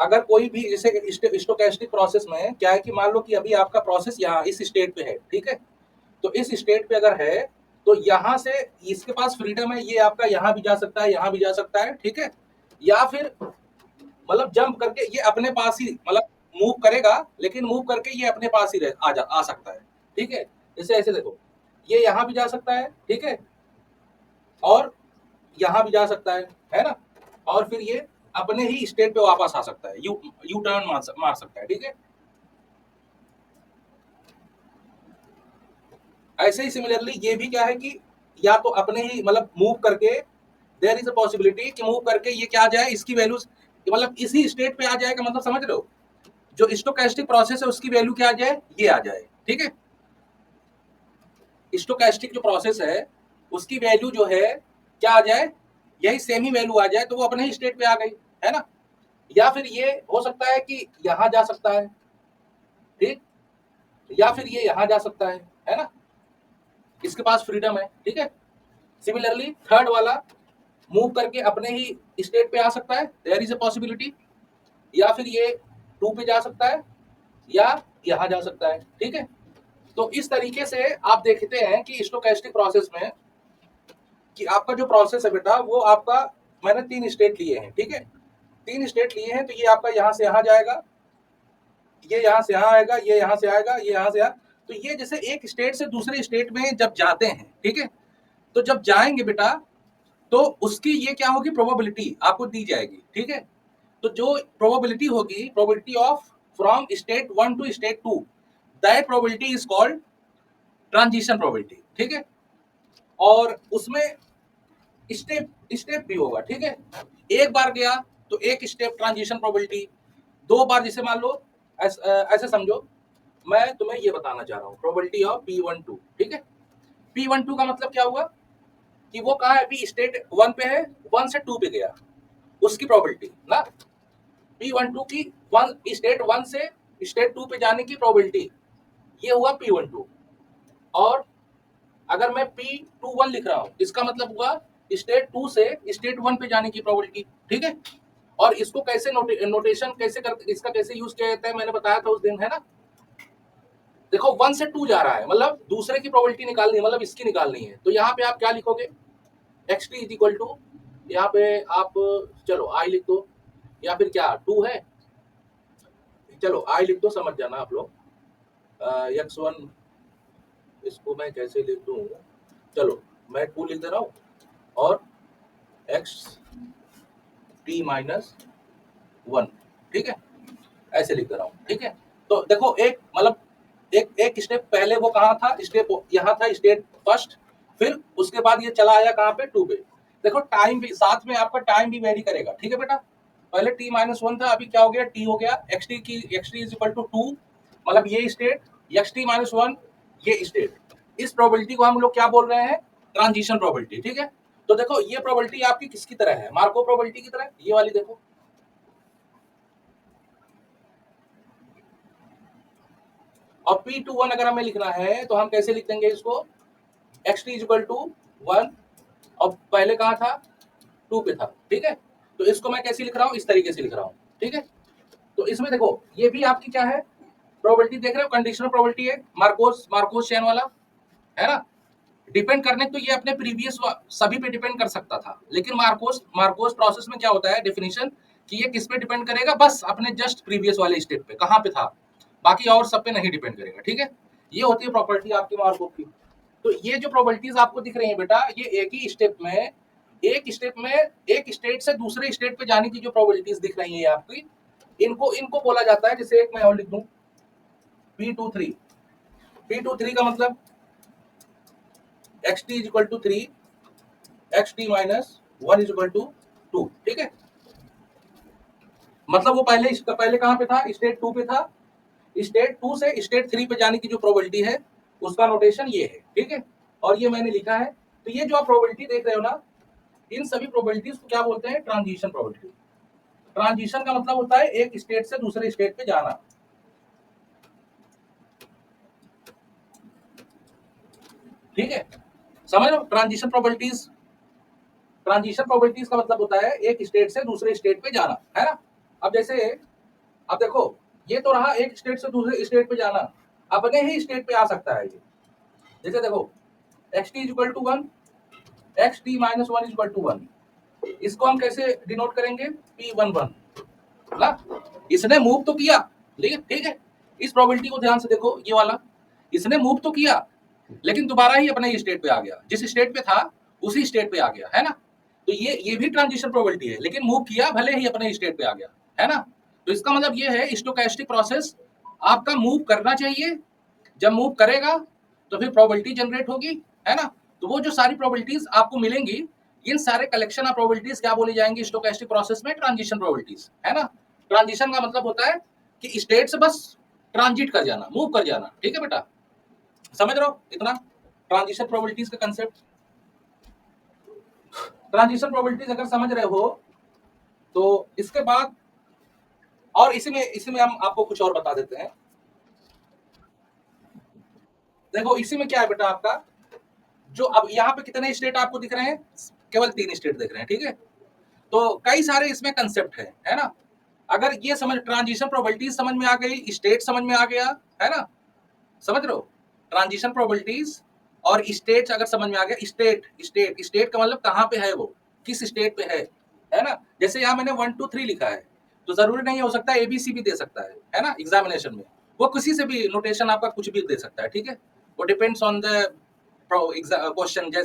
अगर कोई भी जैसे स्टोकेस्टिक प्रोसेस में क्या है कि मान लो कि अभी आपका प्रोसेस यहाँ इस स्टेट पे है, ठीक है, तो इस स्टेट पे अगर है तो यहाँ से इसके पास फ्रीडम है, ये आपका यहाँ भी जा सकता है, यहाँ भी जा सकता है, ठीक है, या फिर मतलब जंप करके ये अपने पास ही मतलब मूव करेगा, लेकिन मूव करके ये अपने पास ही आ सकता है, ठीक है। जैसे ऐसे देखो, ये यहाँ भी जा सकता है, ठीक है, और यहाँ भी जा सकता है ना, और फिर ये अपने ही स्टेट पे वापस आ सकता है, यू टर्न मार सकता है, ठीक है। ऐसे ही सिमिलरली ये भी क्या है कि या तो अपने ही मतलब मूव करके, देयर इज अ पॉसिबिलिटी कि मूव करके ये क्या आ जाए, इसकी वैल्यू मतलब इसी स्टेट पे आ जाएगा, मतलब समझ रहे हो, जो स्टोकेस्टिक प्रोसेस है उसकी वैल्यू क्या आ जाए, ये आ जाए, ठीक है। स्टोकेस्टिक जो प्रोसेस है उसकी वैल्यू जो है क्या आ जाए, यही सेम ही वैल्यू आ जाए, तो वो अपने ही स्टेट पे आ गई, है ना। या फिर ये हो सकता है कि यहां जा सकता है, ठीक, या फिर ये यहां जा सकता है ना, इसके पास फ्रीडम है, ठीक है। सिमिलरली थर्ड वाला मूव करके अपने ही स्टेट पे आ सकता है, देयर इज अ पॉसिबिलिटी, या फिर ये टू पे जा सकता है, या यहां जा सकता है, ठीक है। तो इस तरीके से आप देखते हैं कि स्टोकेस्टिक प्रोसेस में कि आपका जो प्रोसेस है बेटा वो आपका, मैंने 3 स्टेट लिए हैं, ठीक है, 3 स्टेट लिए हैं, तो ये आपका यहाँ से यहाँ जाएगा, ये यहाँ से यहाँ आएगा, ये यहाँ से आएगा, ये यहाँ से यहाँ, तो ये जैसे एक स्टेट से दूसरे स्टेट में जब जाते हैं, ठीक है, तो जब जाएंगे बेटा तो उसकी ये क्या होगी, प्रोबेबिलिटी आपको दी जाएगी, ठीक है। तो जो प्रोबेबिलिटी होगी, probability of from state 1 to state 2, that probability is called transition probability, ठीक है। और उसमें स्टेप स्टेप भी होगा, ठीक है। एक बार गया तो एक स्टेप ट्रांजिशन प्रोबेबिलिटी, 2 बार जैसे मान लो ऐसे समझो, मैं तुम्हें ये बताना चाह रहा हूँ प्रोबेबिलिटी ऑफ P12, ठीक है। P12 का मतलब क्या हुआ कि वो कहाँ है, अभी स्टेट 1 पे है, 1 से 2 पे गया, उसकी प्रोबेबिलिटी ना, P12 की स्टेट 1 से स्टेट 2 पे जाने की प्रोबेबिलिटी, ये हुआ P12। और अगर मैं P21 लिख रहा हूं, इसका मतलब हुआ स्टेट 2 से स्टेट 1 पे जाने की प्रोबेबिलिटी, ठीक है। और इसको कैसे नोटेशन कैसे कर, इसका कैसे यूज किया जाता है, मैंने बताया था उस दिन, है ना। देखो 1 से 2 जा रहा है, मतलब दूसरे की प्रोबेबिलिटी निकालनी है, मतलब इसकी निकालनी है, तो यहाँ पे आप क्या लिखोगे, xt इज इक्वल टू, यहाँ पे आप चलो i लिख दो, या फिर क्या 2 है, चलो i लिख दो, समझ जाना आप लोग, x1, इसको मैं कैसे लिख दूं, चलो मैं 2 लिख दे रहा हूँ, और एक्स टी माइनस 1, ठीक है, ऐसे लिख दे रहा हूँ, ठीक है। तो देखो एक मतलब एक स्टेप पहले वो कहाँ था, स्टेप यहाँ था, स्टेट फर्स्ट, फिर उसके बाद ये चला आया कहाँ पे, 2 पे। देखो टाइम भी साथ में, आपका टाइम भी वेरी करेगा, ठीक है बेटा। पहले t-1 था, अभी क्या हो गया, t हो गया, xt इज इक्वल टू 2, मतलब ये स्टेट, xt-1 ये स्टेट, इस प्रोबेबिलिटी को हम लोग क्या बोल रहे हैं, ट्रांजिशन प्रोबेबिलिटी, ठीक है। तो देखो ये प्रोबेबिलिटी आपकी किसकी तरह है, मार्को प्रोबेबिलिटी की तरह, ये वाली देखो। और P21 अगर हमें लिखना है तो हम कैसे लिख देंगे इसको, xt इज इक्वल टू 1, और पहले कहाँ था, 2 पे था, ठीक है। तो इसको मैं कैसे लिख रहा हूँ, इस तरीके से लिख रहा हूँ, ठीक है। तो इसमें देखो ये भी आपकी क्या है, प्रोबेबिलिटी देख रहे हो, कंडीशनल प्रोबेबिलिटी है, मार्कोस मार्कोस चेन वाला, है ना। डिपेंड करने तो ये अपने प्रीवियस सभी पे डिपेंड कर सकता था, लेकिन मार्कोस मार्कोस प्रोसेस में क्या होता है डेफिनेशन, कि ये किस पे डिपेंड करेगा, बस अपने जस्ट प्रीवियस वाले स्टेप पे कहाँ पे था, बाकी और सब पे नहीं डिपेंड करेगा, ठीक है। ये होती है प्रॉपर्टी आपकी मार्को की। तो ये जो प्रोबेबिलिटीज आपको दिख रही है बेटा, ये एक स्टेप में एक स्टेट से दूसरे स्टेट पे जाने की जो प्रोबेबिलिटीज दिख रही है आपकी, इनको इनको बोला जाता है, जैसे एक मैं और लिख दूं, P23, P23 का मतलब xt is equal to 3, xt minus 1 is equal to 2, ठीक है। मतलब वो पहले कहाँ पे था, स्टेट 2 पे था, स्टेट 2 से स्टेट 3 पे जाने की जो प्रोबेबिलिटी है उसका नोटेशन ये है, ठीक है। और ये मैंने लिखा है। तो ये जो आप प्रोबेबिलिटी देख रहे हो ना, इन सभी प्रोबेबिलिटीज को क्या बोलते हैं, ट्रांजिशन प्रोबेबिलिटी। ट्रांजिशन का मतलब होता है एक स्टेट से दूसरे स्टेट पे जाना, ठीक है, समझ लो। ट्रांजिशन प्रोबेबिलिटीज का मतलब होता है एक स्टेट से दूसरे स्टेट पे जाना, है ना। अब जैसे अब देखो ये तो रहा एक स्टेट से दूसरे स्टेट पे जाना, अपने ही स्टेट पे आ सकता है ये। जैसे देखो xt equal to 1, xt minus 1 equal to 1, इसको हम कैसे डिनोट करेंगे, p11 ना। इसने मूव तो किया, लेकिन ठीक है इस प्रोबेबिलिटी को ध्यान से देखो, ये वाला इसने मूव तो किया लेकिन दोबारा ही अपने स्टेट पे आ गया, जिस स्टेट पे था उसी स्टेट पे आ गया, है ना। तो ये भी ट्रांजिशन प्रोबेबिलिटी है, लेकिन मूव किया भले ही अपने स्टेट पे आ गया, है ना। तो इसका मतलब ये है स्टोचैस्टिक प्रोसेस आपका मूव करना चाहिए, जब मूव करेगा तो फिर प्रोबेबिलिटी जनरेट होगी, है ना। तो वो जो सारी प्रोबेबिलिटीज आपको मिलेंगी, इन सारे कलेक्शन ऑफ प्रोबेबिलिटीज क्या बोली जाएंगी स्टोचैस्टिक प्रोसेस में, ट्रांजिशन प्रोबेबिलिटीज, है ना। ट्रांजिशन का मतलब होता है कि स्टेट से बस ट्रांजिट कर जाना, मूव कर जाना, ठीक है बेटा, समझ रहे हो इतना ट्रांजिशन प्रोबेबिलिटीज का कंसेप्ट। ट्रांजिशन प्रोबेबिलिटीज अगर समझ रहे हो तो इसके बाद और इसी में हम आपको कुछ और बता देते हैं। देखो इसी में क्या है बेटा आपका, जो अब यहाँ पे कितने स्टेट आपको दिख रहे हैं, केवल 3 स्टेट दिख रहे हैं, ठीक है। तो कई सारे इसमें कंसेप्ट है ना। अगर ये समझ ट्रांजिशन प्रोबेबिलिटीज समझ में आ गई, स्टेट समझ में आ गया, है ना, समझ रहे हो, ट्रांजिशन प्रोबेबिलिटीज और स्टेट अगर समझ में आ गया, स्टेट का मतलब कहाँ पे है वो, किस स्टेट पे है ना। जैसे यहाँ मैंने 1 2 3 लिखा है, तो जरूरी नहीं हो सकता ABC भी दे सकता है ना एग्जामिनेशन में, वो किसी से भी नोटेशन आपका कुछ भी दे सकता है, ठीक है। वो डिपेंड्स ऑन द क्वेश्चन। जैसे